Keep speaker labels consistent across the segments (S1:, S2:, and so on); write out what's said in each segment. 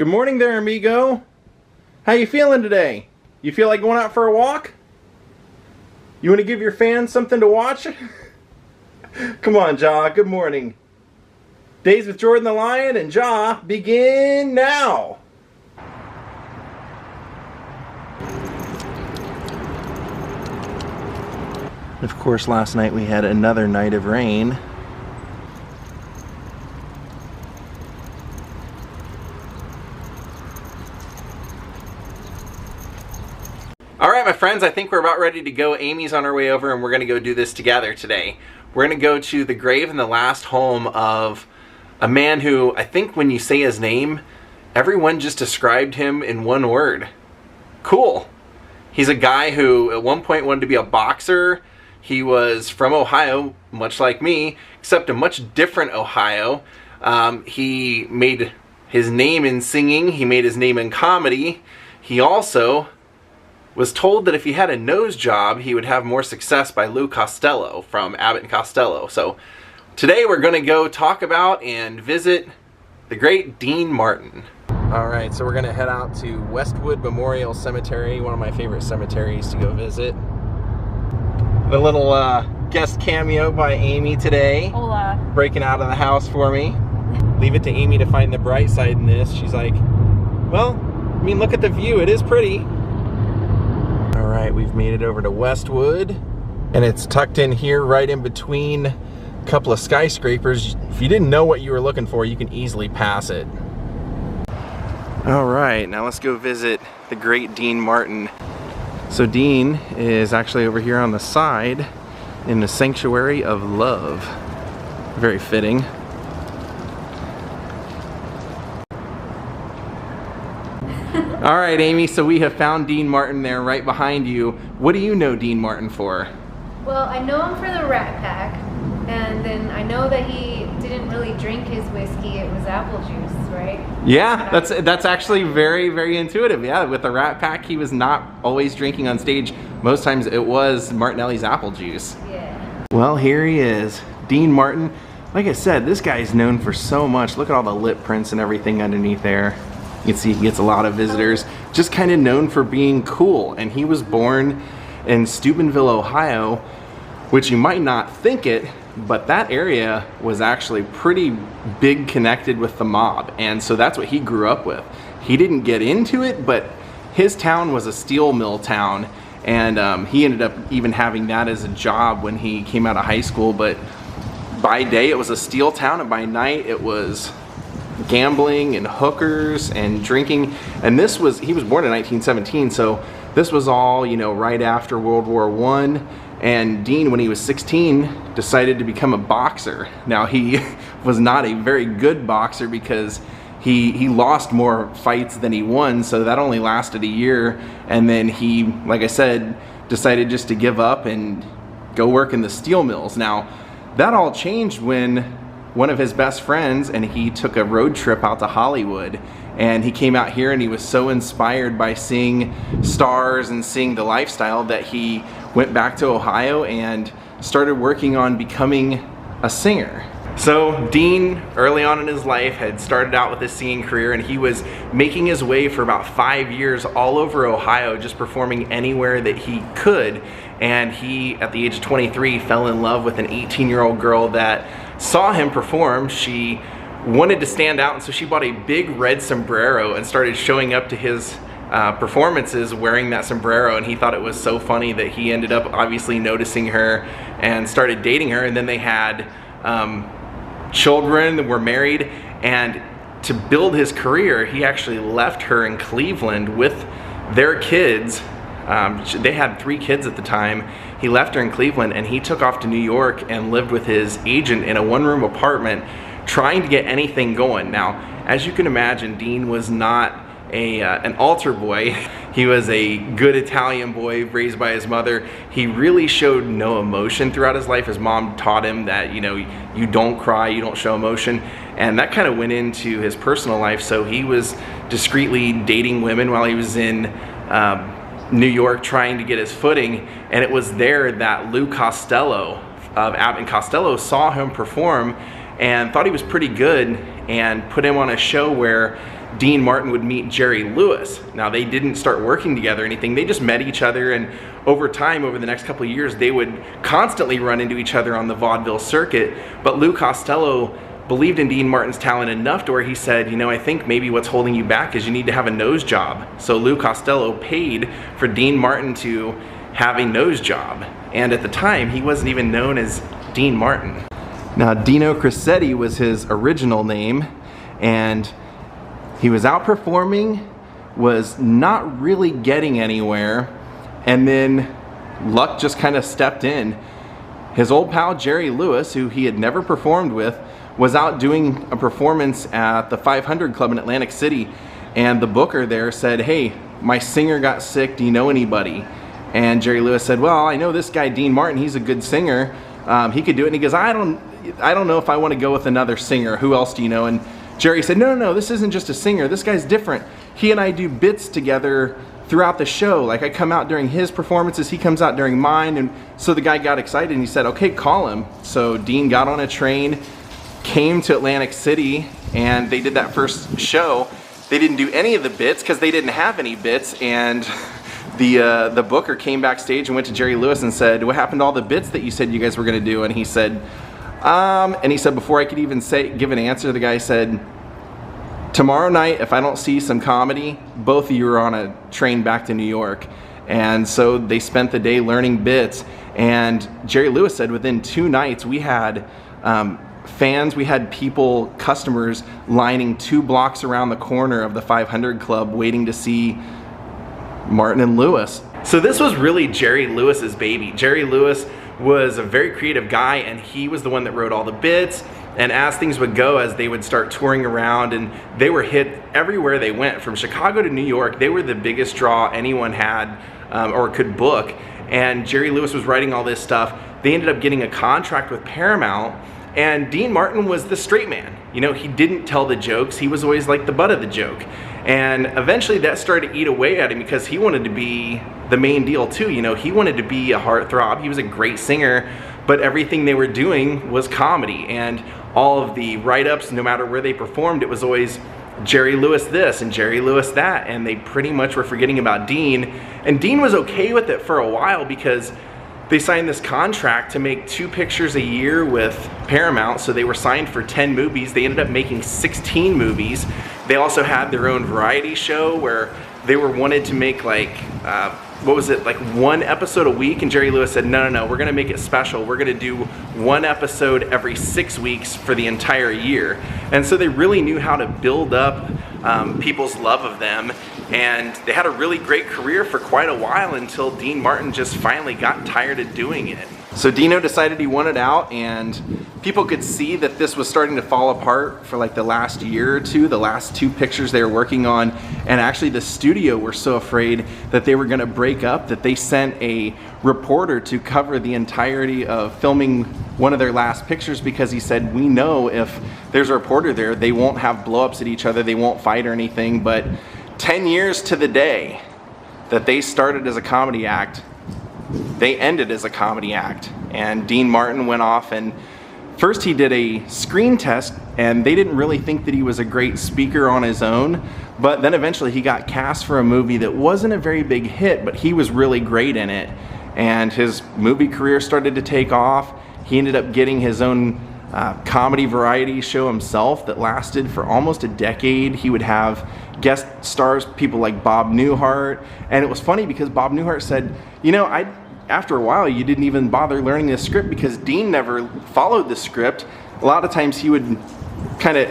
S1: Good morning there, amigo. How you feeling today? You feel like going out for a walk? You want to give your fans something to watch? Come on, Ja. Good morning. Daze with Jordan the Lion and Ja begin now. Of course, last night we had another night of rain. Alright, my friends, I think we're about ready to go. Amy's on her way over and we're going to go do this together today. We're going to go to the grave and the last home of a man who, I think when you say his name, everyone just described him in one word. Cool. He's a guy who at one point wanted to be a boxer. He was from Ohio, much like me, except a much different Ohio. He made his name in singing. He made his name in comedy. He also was told that if he had a nose job, he would have more success by Lou Costello from Abbott and Costello. So today we're going to go talk about and visit the great Dean Martin. Alright, so we're going to head out to Westwood Memorial Cemetery, one of my favorite cemeteries to go visit. The little guest cameo by Amy today.
S2: Hola.
S1: Breaking out of the house for me. Leave it to Amy to find the bright side in this. She's like, well, I mean, look at the view. It is pretty. Alright, we've made it over to Westwood, and it's tucked in here right in between a couple of skyscrapers. If you didn't know what you were looking for, you can easily pass it. Alright, now let's go visit the great Dean Martin. So Dean is actually over here on the side in the Sanctuary of Love. Very fitting. All right, Amy, so we have found Dean Martin there right behind you. What do you know Dean Martin for?
S2: Well, I know him for the Rat Pack, and then I know that he didn't really drink his whiskey, it was apple juice, right?
S1: Yeah, that's actually very, very intuitive. Yeah, with the Rat Pack, he was not always drinking on stage. Most times it was Martinelli's apple juice.
S2: Yeah.
S1: Well, here he is, Dean Martin. Like I said, this guy is known for so much. Look at all the lip prints and everything underneath there. You can see he gets a lot of visitors. Just kind of known for being cool. And he was born in Steubenville, Ohio, which you might not think it, but that area was actually pretty big connected with the mob. And so that's what he grew up with. He didn't get into it, but his town was a steel mill town. And he ended up even having that as a job when he came out of high school. But by day it was a steel town, and by night it was gambling and hookers and drinking. And he was born in 1917, so this was all, you know, right after World War I. And Dean, when he was 16, decided to become a boxer. Now, he was not a very good boxer because he lost more fights than he won, so that only lasted a year. And then he, like I said, decided just to give up and go work in the steel mills. Now, that all changed when one of his best friends and he took a road trip out to Hollywood, and he came out here and he was so inspired by seeing stars and seeing the lifestyle that he went back to Ohio and started working on becoming a singer. So Dean, early on in his life, had started out with his singing career, and he was making his way for about 5 years all over Ohio, just performing anywhere that he could. And he, at the age of 23, fell in love with an 18-year-old girl that saw him perform. She wanted to stand out, and so she bought a big red sombrero and started showing up to his performances wearing that sombrero. And he thought it was so funny that he ended up obviously noticing her and started dating her. And then they had children, were married, and to build his career, he actually left her in Cleveland with their kids. They had 3 kids at the time. He left her in Cleveland and he took off to New York and lived with his agent in a one-room apartment trying to get anything going. Now, as you can imagine, Dean was not an altar boy. He was a good Italian boy raised by his mother. He really showed no emotion throughout his life. His mom taught him that, you know, you don't cry, you don't show emotion. And that kind of went into his personal life. So he was discreetly dating women while he was in New York trying to get his footing. And it was there that Lou Costello of Abbott and Costello saw him perform and thought he was pretty good and put him on a show where Dean Martin would meet Jerry Lewis. Now, they didn't start working together or anything. They just met each other, and over time, over the next couple of years, they would constantly run into each other on the vaudeville circuit. But Lou Costello believed in Dean Martin's talent enough to where he said, you know, I think maybe what's holding you back is you need to have a nose job. So Lou Costello paid for Dean Martin to have a nose job. And at the time, he wasn't even known as Dean Martin. Now, Dino Crissetti was his original name, and he was out performing, was not really getting anywhere, and then luck just kind of stepped in. His old pal Jerry Lewis, who he had never performed with, was out doing a performance at the 500 Club in Atlantic City, and the booker there said, hey, my singer got sick, do you know anybody? And Jerry Lewis said, well, I know this guy Dean Martin, he's a good singer, he could do it. And he goes, I don't know if I want to go with another singer, who else do you know? And Jerry said, no, this isn't just a singer, this guy's different. He and I do bits together throughout the show. Like, I come out during his performances, he comes out during mine. And so the guy got excited and he said, okay, call him. So Dean got on a train, came to Atlantic City, and they did that first show. They didn't do any of the bits because they didn't have any bits, and the booker came backstage and went to Jerry Lewis and said, what happened to all the bits that you said you guys were going to do? And he said, before I could even give an answer, the guy said, tomorrow night, if I don't see some comedy, both of you are on a train back to New York. And so they spent the day learning bits, and Jerry Lewis said within 2 nights we had fans, we had people, customers lining 2 blocks around the corner of the 500 Club waiting to see Martin and Lewis. So this was really Jerry Lewis's baby. Jerry Lewis was a very creative guy, and he was the one that wrote all the bits. And as things would go, as they would start touring around, and they were hit everywhere they went, from Chicago to New York, they were the biggest draw anyone had or could book. And Jerry Lewis was writing all this stuff. They ended up getting a contract with Paramount, and Dean Martin was the straight man. You know, he didn't tell the jokes, he was always like the butt of the joke. And eventually that started to eat away at him because he wanted to be the main deal too. You know, he wanted to be a heartthrob, he was a great singer, but everything they were doing was comedy. And all of the write-ups, no matter where they performed, it was always Jerry Lewis this and Jerry Lewis that, and they pretty much were forgetting about Dean. And Dean was okay with it for a while because they signed this contract to make 2 pictures a year with Paramount, so they were signed for 10 movies. They ended up making 16 movies. They also had their own variety show where they were wanted to make like, what was it, like 1 episode a week, and Jerry Lewis said, no, we're gonna make it special. We're gonna do 1 episode every 6 weeks for the entire year. And so they really knew how to build up people's love of them, and they had a really great career for quite a while until Dean Martin just finally got tired of doing it. So Dino decided he wanted out, and people could see that this was starting to fall apart for like the last year or two, the last 2 pictures they were working on. And actually the studio were so afraid that they were gonna break up that they sent a reporter to cover the entirety of filming one of their last pictures, because he said, we know if there's a reporter there, they won't have blow-ups at each other, they won't fight or anything. But 10 years to the day that they started as a comedy act, they ended as a comedy act. And Dean Martin went off, and first he did a screen test, and they didn't really think that he was a great speaker on his own, but then eventually he got cast for a movie that wasn't a very big hit, but he was really great in it, and his movie career started to take off. He ended up getting his own comedy variety show himself that lasted for almost a decade. He would have guest stars, people like Bob Newhart, and it was funny because Bob Newhart said, you know, after a while you didn't even bother learning the script because Dean never followed the script. A lot of times he would kind of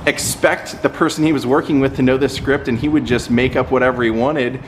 S1: expect the person he was working with to know the script, and he would just make up whatever he wanted.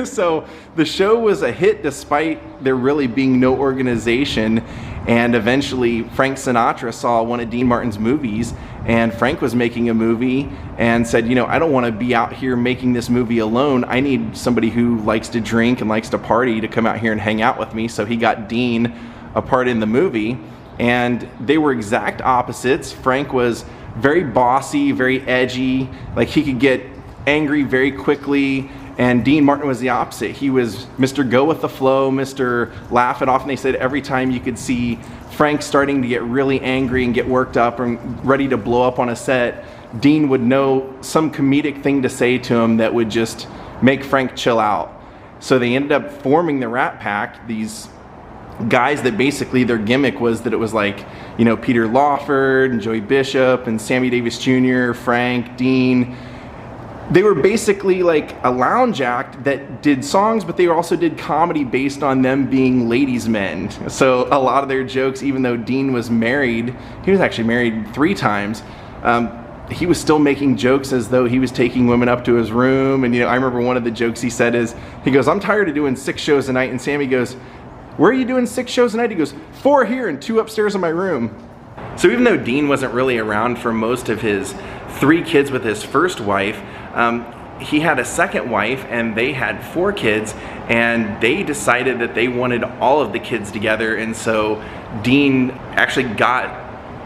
S1: So the show was a hit despite there really being no organization. And eventually Frank Sinatra saw one of Dean Martin's movies, and Frank was making a movie and said, you know, I don't want to be out here making this movie alone. I need somebody who likes to drink and likes to party to come out here and hang out with me. So he got Dean a part in the movie, and they were exact opposites. Frank was very bossy, very edgy, like he could get angry very quickly, and Dean Martin was the opposite. He was Mr. Go with the flow, Mr. Laugh it off, and they said every time you could see Frank starting to get really angry and get worked up and ready to blow up on a set, Dean would know some comedic thing to say to him that would just make Frank chill out. So they ended up forming the Rat Pack, these guys that basically their gimmick was that it was like, you know, Peter Lawford and Joey Bishop and Sammy Davis Jr., Frank, Dean. They were basically like a lounge act that did songs, but they also did comedy based on them being ladies' men. So a lot of their jokes, even though Dean was married, he was actually married 3 times, he was still making jokes as though he was taking women up to his room. And, you know, I remember one of the jokes he said is, he goes, "I'm tired of doing 6 shows a night." And Sammy goes, "Where are you doing 6 shows a night?" He goes, "4 here and 2 upstairs in my room." So even though Dean wasn't really around for most of his 3 kids with his first wife, he had a second wife and they had 4 kids, and they decided that they wanted all of the kids together. And so Dean actually got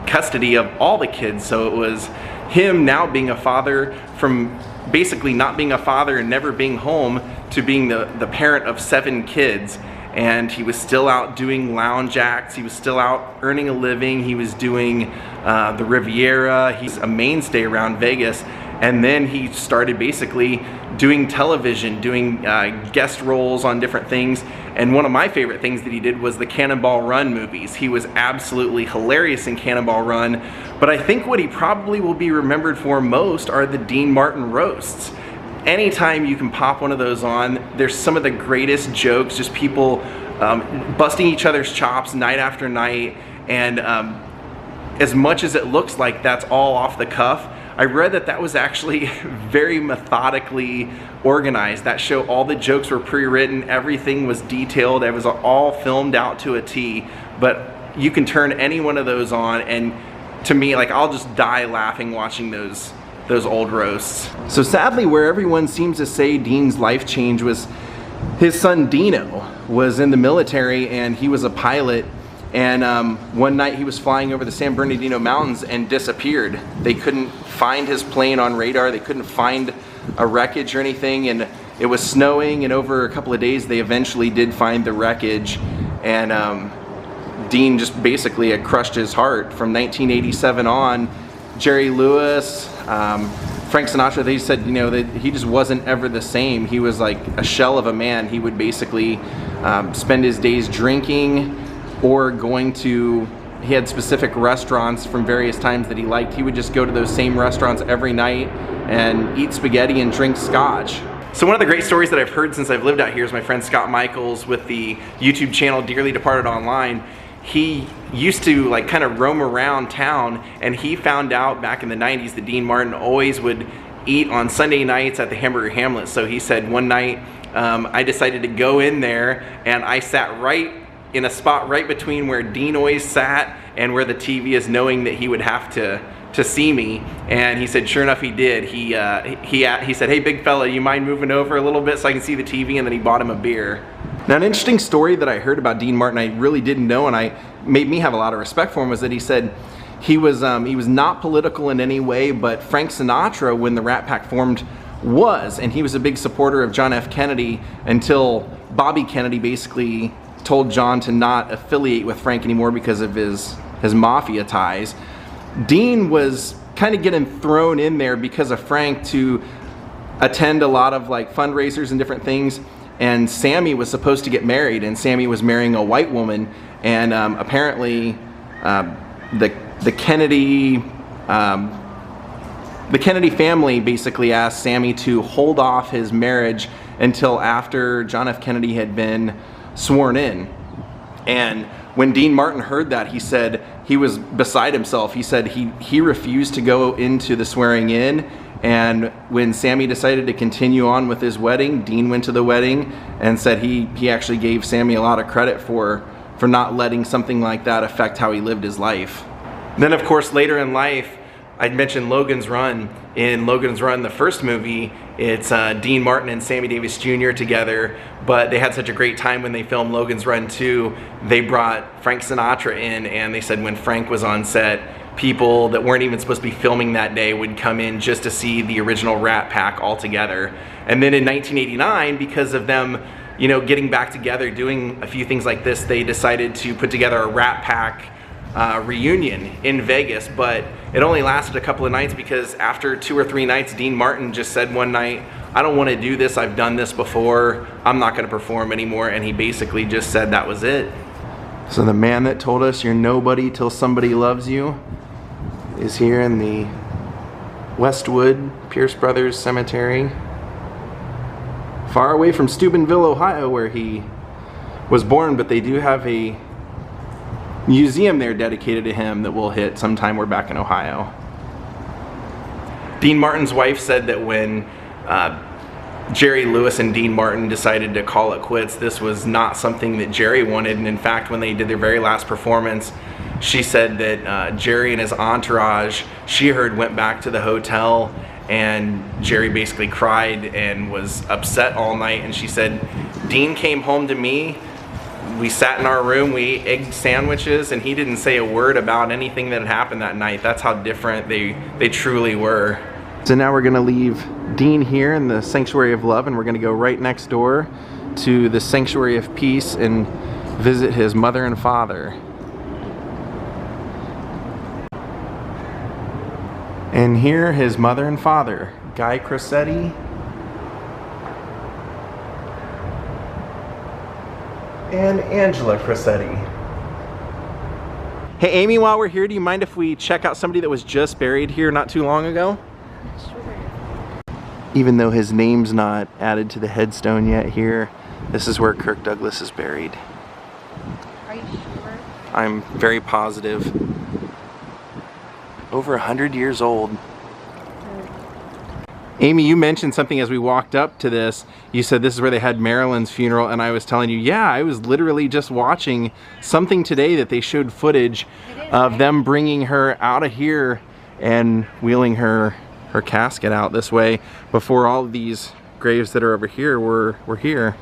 S1: custody of all the kids. So it was him now being a father, from basically not being a father and never being home to being the parent of 7 kids. And he was still out doing lounge acts, he was still out earning a living, he was doing the Riviera, he's a mainstay around Vegas. And then he started basically doing television, doing guest roles on different things. And one of my favorite things that he did was the Cannonball Run movies. He was absolutely hilarious in Cannonball Run. But I think what he probably will be remembered for most are the Dean Martin roasts. Anytime you can pop one of those on, there's some of the greatest jokes, just people busting each other's chops night after night. And as much as it looks like that's all off the cuff, I read that that was actually very methodically organized. That show, all the jokes were pre-written, everything was detailed, it was all filmed out to a T. But you can turn any one of those on, and to me, like, I'll just die laughing watching those old roasts. So sadly, where everyone seems to say Dean's life change was his son Dino was in the military, and he was a pilot. And one night he was flying over the San Bernardino Mountains and disappeared. They couldn't find his plane on radar, they couldn't find a wreckage or anything, and it was snowing, and over a couple of days they eventually did find the wreckage. And Dean just basically had crushed his heart. From 1987 on, Jerry Lewis, Frank Sinatra, they said, you know, that he just wasn't ever the same. He was like a shell of a man. He would basically spend his days drinking, or going to, he had specific restaurants from various times that he liked. He would just go to those same restaurants every night and eat spaghetti and drink scotch. So one of the great stories that I've heard since I've lived out here is my friend Scott Michaels with the YouTube channel Dearly Departed Online. He used to like kind of roam around town, and he found out back in the 90s that Dean Martin always would eat on Sunday nights at the Hamburger Hamlet. So he said one night, I decided to go in there, and I sat right in a spot right between where Dean always sat and where the TV is, knowing that he would have to see me. And he said sure enough he did. He said, "Hey big fella, you mind moving over a little bit so I can see the TV?" And then he bought him a beer. Now an interesting story that I heard about Dean Martin I really didn't know, and I made me have a lot of respect for him, was that he said he was not political in any way, but Frank Sinatra, when the Rat Pack formed, was, and he was a big supporter of John F. Kennedy until Bobby Kennedy basically told John to not affiliate with Frank anymore because of his mafia ties. Dean was kind of getting thrown in there because of Frank to attend a lot of like fundraisers and different things, and Sammy was supposed to get married, and Sammy was marrying a white woman, and apparently the Kennedy family basically asked Sammy to hold off his marriage until after John F. Kennedy had been sworn in. And when Dean Martin heard that, he said he was beside himself. He said he refused to go into the swearing in, and when Sammy decided to continue on with his wedding, Dean went to the wedding and said he actually gave Sammy a lot of credit for not letting something like that affect how he lived his life. Then of course later in life, I'd mentioned Logan's Run. In Logan's Run, the first movie, it's Dean Martin and Sammy Davis Jr. together, but they had such a great time when they filmed Logan's Run 2, they brought Frank Sinatra in, and they said when Frank was on set, people that weren't even supposed to be filming that day would come in just to see the original Rat Pack all together. And then in 1989, because of them, you know, getting back together, doing a few things like this, they decided to put together a Rat Pack reunion in Vegas, but it only lasted a couple of nights because after 2 or 3 nights, Dean Martin just said one night, I don't want to do this, I've done this before, I'm not going to perform anymore, and he basically just said that was it. So the man that told us you're nobody till somebody loves you is here in the Westwood Pierce Brothers Cemetery, far away from Steubenville, Ohio, where he was born, but they do have a museum there dedicated to him that we'll hit sometime we're back in Ohio. Dean Martin's wife said that when Jerry Lewis and Dean Martin decided to call it quits, this was not something that Jerry wanted, and in fact when they did their very last performance, she said that Jerry and his entourage, she heard, went back to the hotel, and Jerry basically cried and was upset all night, and she said, Dean came home to me, we sat in our room, we ate egg sandwiches, and he didn't say a word about anything that had happened that night. That's how different they truly were. So now we're gonna leave Dean here in the Sanctuary of Love, and we're gonna go right next door to the Sanctuary of Peace and visit his mother and father. And here, his mother and father, Guy Crossetti and Angela Crossetti. Hey Amy, while we're here, do you mind if we check out somebody that was just buried here not too long ago? Sure. Even though his name's not added to the headstone yet here, this is where Kirk Douglas is buried.
S2: Are you sure?
S1: I'm very positive. Over 100 years old. Amy, you mentioned something as we walked up to this. You said this is where they had Marilyn's funeral, and I was telling you, yeah, I was literally just watching something today that they showed footage of them bringing her out of here and wheeling her casket out this way before all of these graves that are over here were here.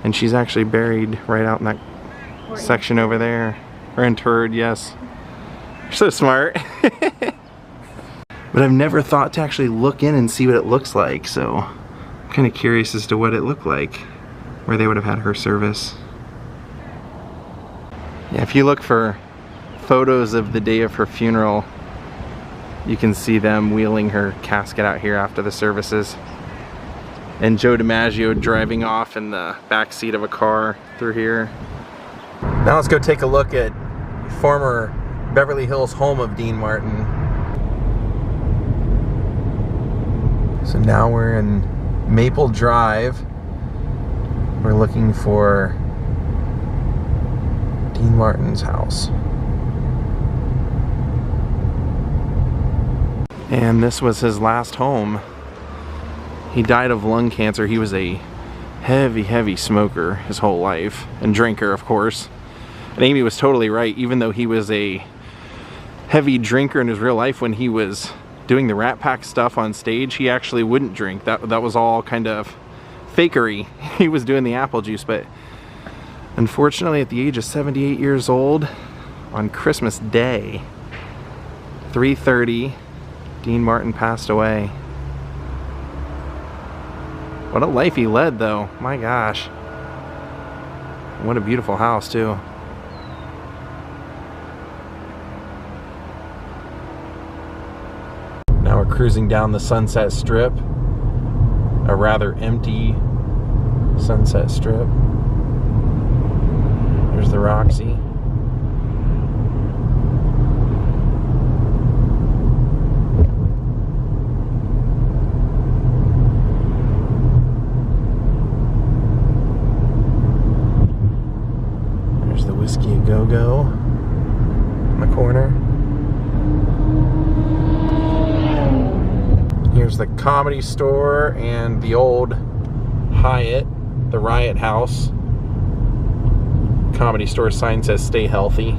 S1: And she's actually buried right out in that section over there. Or interred, yes. You're so smart. But I've never thought to actually look in and see what it looks like, so I'm kind of curious as to what it looked like, where they would have had her service. Yeah, if you look for photos of the day of her funeral, you can see them wheeling her casket out here after the services. And Joe DiMaggio driving off in the back seat of a car through here. Now let's go take a look at former Beverly Hills home of Dean Martin. So now we're in Maple Drive. We're looking for Dean Martin's house. And this was his last home. He died of lung cancer. He was a heavy smoker his whole life, and drinker, of course. And Amy was totally right. Even though he was a heavy drinker in his real life, when he was doing the Rat Pack stuff on stage, he actually wouldn't drink. That was all kind of fakery. He was doing the apple juice, but unfortunately at the age of 78 years old, on Christmas Day, 3:30, Dean Martin passed away. What a life he led, though. My gosh. What a beautiful house, too. Now we're cruising down the Sunset Strip. A rather empty Sunset Strip. There's the Roxy. There's the Whiskey A Go-Go in the corner. Here's the Comedy Store and the old Hyatt, the Riot House. Comedy Store sign says stay healthy.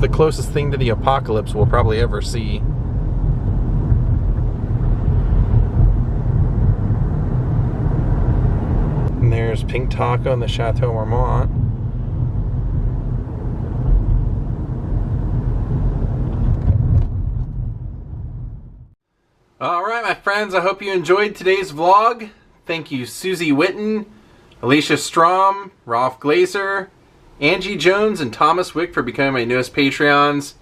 S1: The closest thing to the apocalypse we'll probably ever see. And there's Pink Taco and the Chateau Marmont. Alright, my friends, I hope you enjoyed today's vlog. Thank you, Susie Witten, Alicia Strom, Rolf Glazer, Angie Jones, and Thomas Wick for becoming my newest Patreons.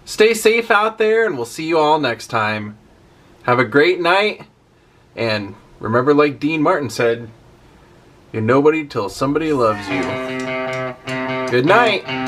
S1: Stay safe out there, and we'll see you all next time. Have a great night, and remember, like Dean Martin said, you're nobody till somebody loves you. Good night.